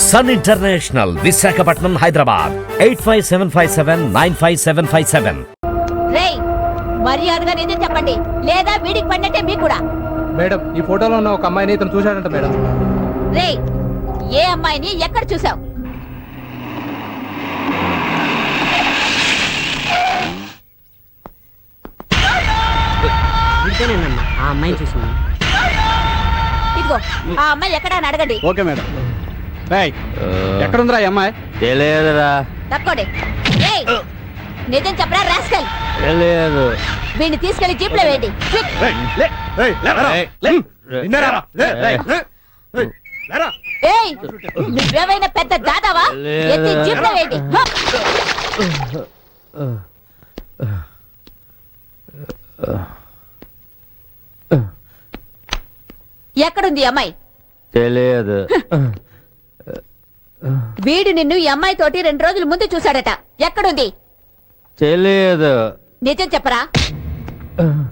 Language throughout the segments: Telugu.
Sun international, Visakhapatnam, Hyderabad. 8575795757. రేయ్, మర్యాదగా నిజం చెప్పండి, లేదా వీడికి పడినట్టే మీకు కూడా. మేడం, ఈ ఫోటోలో ఉన్న ఒక అమ్మాయిని ఇతను చూశాడంట మేడం. రేయ్, ఏ అమ్మాయిని ఎక్కడ చూసావు? ఆ అమ్మాయిని చూసాను. ఇదిగో ఆ అమ్మాయి ఎక్కడ అని అడగండి. Okay madam. ఎక్కడుందిరా ఈ అమ్మాయి? తెలియదురా. తక్కువడే. రేయ్, నిజం చెప్పరా రాస్కల్. తెలియదు. వీడిని తీసుకెళ్లి జీప్ లో వేయండి. ఏయ్, నువ్వేమైనా పెద్ద దాదావా? ఎత్తి జీప్ లో వేయండి. ఎక్కడుంది ఈ అమ్మాయి? తెలియదు. వీడు నిన్ను ఈ అమ్మాయి తోటి 2 రోజుల ముందు చూశాడట. ఎక్కడుంది? తెలియదు. నిజం చెప్పరా?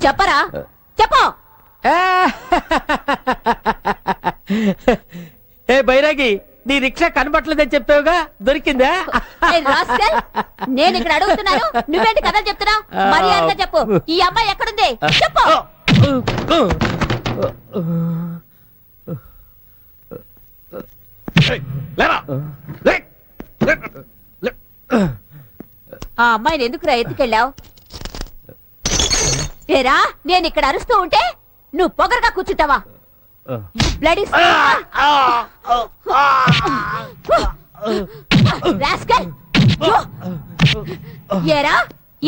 చెప్పరా? చెప్పు. ఏ బైరాగి, నీ రిక్షా కనబట్టలేదని చెప్పావుగా, దొరికిందా? ఏయ్ రాస్కల్, నేను ఇక్కడ అడుగుతున్నాను, నువ్వేంటి కథలు చెప్తున్నావు? మర్యాదగా చెప్పు, ఈ అమ్మాయి ఎక్కడుంది? చెప్పు. ఆ అమ్మాయిని ఎందుకురా ఎత్తుకెళ్ళావు? ఏరా, నేను ఇక్కడ అరుస్తూ ఉంటే నువ్వు పొగరగా కూర్చుంటావా? Bloody rascal. ఏరా,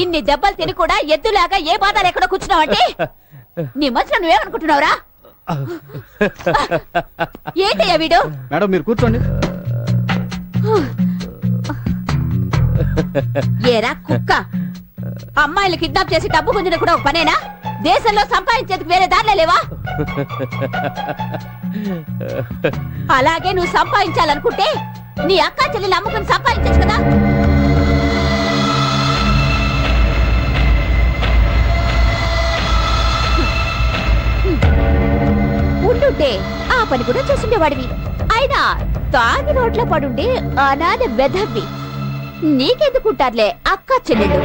ఇన్ని దెబ్బలు తిని కూడా ఎద్దులాగా ఏ బాధలు ఎక్కడ కూర్చున్నావంటే నీ మనసులో నువ్వేమనుకుంటున్నావురా? ఏంటయ్యా వీడు? మేడం మీరు కూర్చోండి. ఏరా కుక్క, అమ్మాయిలు కిడ్నాప్ చేసి డబ్బు గుంజడం కూడా ఒక పనేనా? దేశంలో సంపాదించేందుకు వేరే దారిలే లేవా? అలాగే నువ్వు సంపాదించాలనుకుంటే నీ అక్క చెల్లెలు అమ్ముకుని సంపాదించచ్చు కదా. ఉండుంటే ఆ పని కూడా చేస్తుండేవాడివి. అయినా తాగి రోడ్ల పడుండే అనాథ వెధవ్వి. నీకెందుకుంటారులే అక్క చెల్లెలు.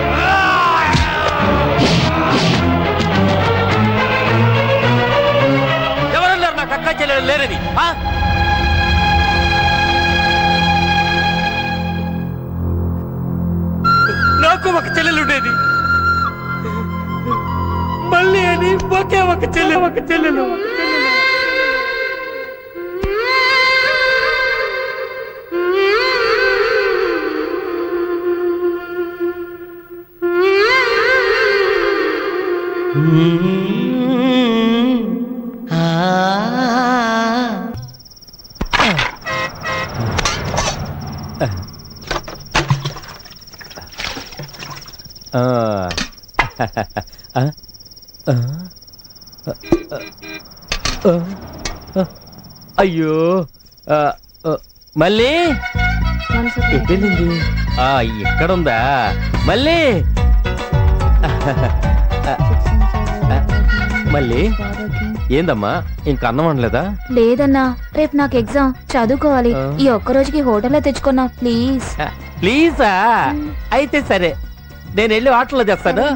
ఎవరన్నారు నాకు అక్క చెల్లెలు లేరని? నాకు ఒక చెల్లెలు ఉండేది, మళ్ళీ అని ఒకే ఒక చెల్లెలు. అయ్యో, మళ్ళీ ఇక్కడుందా? మళ్ళీ మళ్ళీ ఏందమ్మా, ఇంక అన్నం అనలేదా? లేదన్నా, రేపు నాకు ఎగ్జామ్, చదువుకోవాలి. ఈ ఒక్క రోజుకి హోటల్లో తెచ్చుకున్నా ప్లీజ్. ప్లీజా? అయితే సరే, నేను వెళ్ళి ఆటోలో చేస్తాను.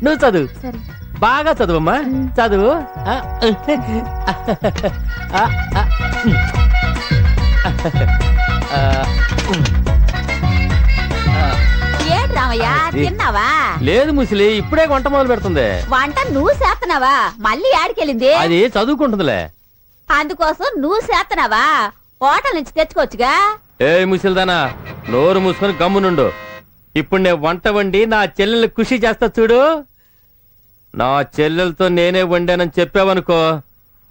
నువ్వు చదువు, బాగా చదువమ్మా, చదువు. ఏంటి రామయ్య, తిన్నావా? లేదు ముసలి, ఇప్పుడే వంట మొదలు పెడుతుంది. వంట నువ్వు చేస్తున్నావా? మళ్ళీ ఆడికెళ్ళింది. అది చదువుకుంటుందిలే. అందుకోసం నువ్వు చేస్తున్నావా? హోటల్ నుంచి తెచ్చుకోవచ్చుగా. ఏ ముసలిదానా, నోరు మూసుకొని గమ్మునుండు. ఇప్పుడు నేను వంట వండి నా చెల్లెల్ని ఖుషి చేస్తా చూడు. నా చెల్లెలతో నేనే వండానని చెప్పావనుకో,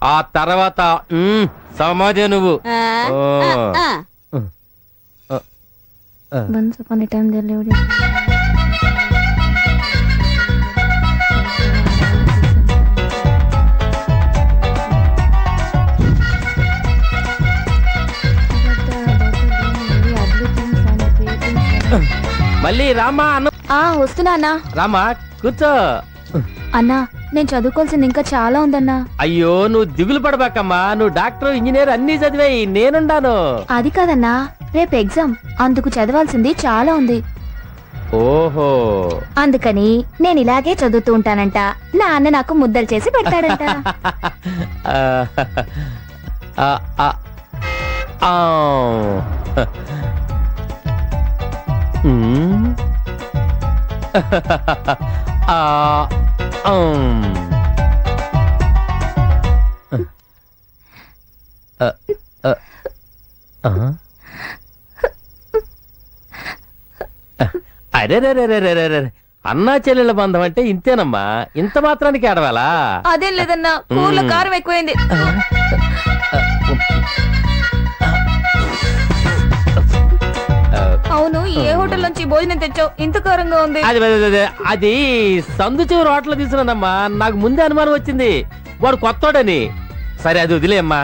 ఆ తర్వాత సమాజే నువ్వు. Once upon a time there lived మళ్ళీ రామా అన్న. వస్తున్నా అన్నా. రామా కూర్చో. అన్నా, నేను చదువుకోవాల్సింది ఇంకా చాలా ఉందన్నా. అయ్యో నువ్వు దిగులు పడబాకమ్మా, నువ్వు డాక్టర్ ఇంజనీర్ అన్ని చదివాయి, నేనుండాను. అది కాదన్నా, రేపు ఎగ్జామ్, అందుకు చదవాల్సింది చాలా ఉంది. ఓహో, అందుకని నేను ఇలాగే చదువుతూ ఉంటానంట. నా అన్న నాకు ముద్దలు చేసి పెడతాడంట. ఆ, ఆ, ఆ, ఆ. ఉమ్. ఆ, అరే అన్నా చెల్లెల బంధం అంటే ఇంతేనమ్మా, ఇంత మాత్రానికి ఆడవాలా? అదేం లేదన్నా, కూరలో కారం ఎక్కువైంది. అవును, ఏ హోటల్ నుంచి భోజనం తెచ్చావు? ఇంత కారంగా ఉంది. అది సందు చివరి హోటల్ తీసుకున్నానమ్మా, నాకు ముందే అనుమానం వచ్చింది వాడు కొత్తోడని. సరే అది వదిలేమ్మా,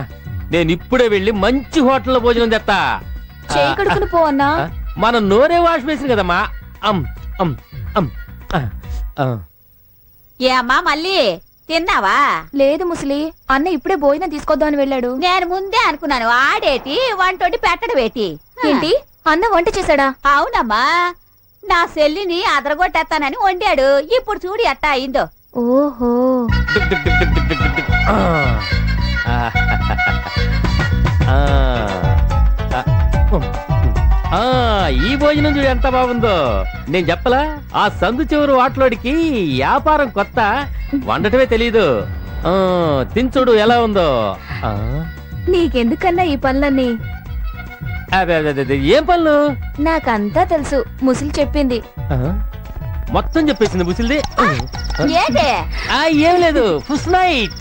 నేను ఇప్పుడే వెళ్ళి మంచి హోటల్లో భోజనం తెస్తా. చేయి కడుకుని పో అన్నా. మనం నోరే వాష్ వేసింది కదమ్మా. అమ్ అమ్ అమ్ ఏ అమ్మా మళ్ళీ తిన్నావా? లేదు ముసలి, అన్న ఇప్పుడే భోజనం తీసుకొద్దామని వెళ్ళాడు. నేను ముందే అనుకున్నాను, ఆడేటి వంటోటి పెట్టడం ఏంటి? ఏంటి, అన్న వంట చేశాడా? అవునమ్మా, నా సెల్లిని అదరగొట్టేస్తానని వండాడు. ఇప్పుడు చూడు ఎట్టా అయిందో. ఓహో, ఈ భోజనం చూడు ఎంత బాగుందో. నేను చెప్పలా, ఆ సందు చివరి వాటిలోడికి వ్యాపారం కొత్త, వండటమే తెలీదు. తినచుడు ఎలా ఉందో. నీకెందుకన్నా ఈ పనులన్నీ? ఏం పనులు? నాకంతా తెలుసు, ముసలి చెప్పింది. మొత్తం చెప్పేసింది ముసిల్ది. ఏంటి? ఏం లేదు, ఫుస్ నైట్.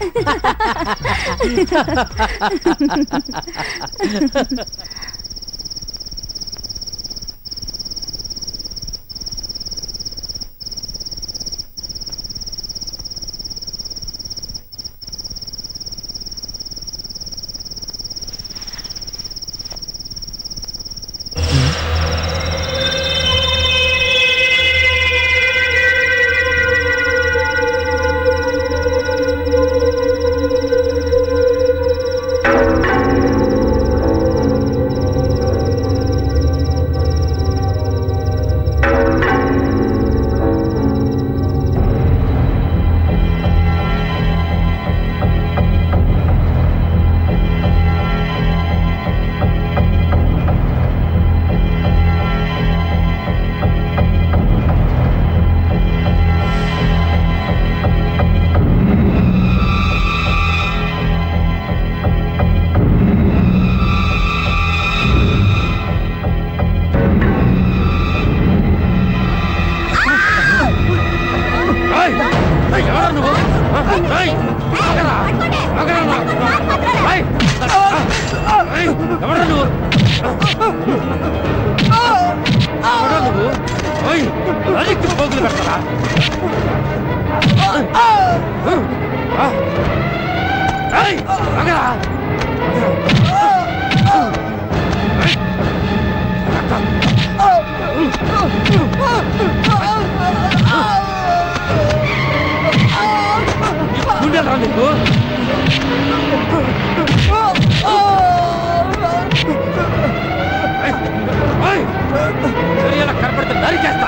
కనపడితే నరికేస్తా.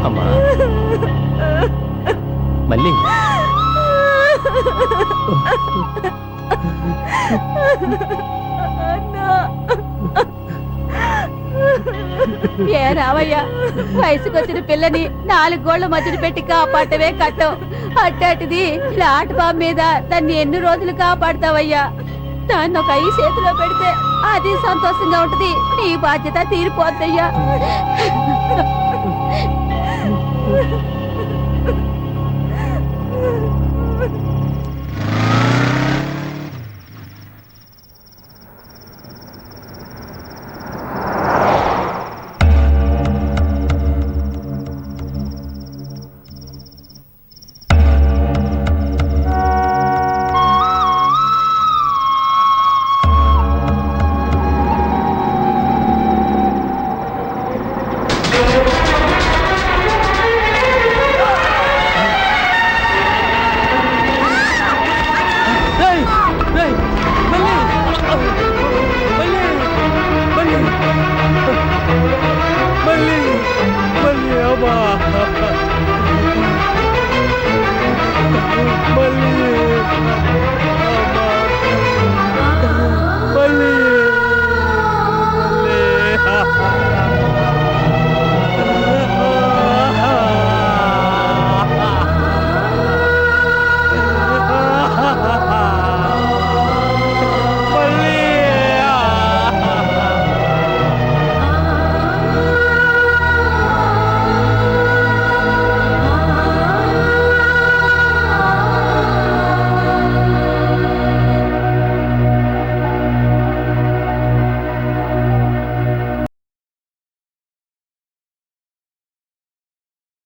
అమ్మా మళ్ళీ ఏ రావయ్యా, వయసుకొచ్చిన పిల్లని 4 గోళ్ల మధ్యన పెట్టి కాపాడటమే కట్టం. అట్టాటిది లాట్ బాబు మీద దాన్ని ఎన్ని రోజులు కాపాడతావయ్యా? దాన్ని ఒక 5 చేతిలో పెడితే అది సంతోషంగా ఉంటది, నీ బాధ్యత తీరిపోద్దయ్యా.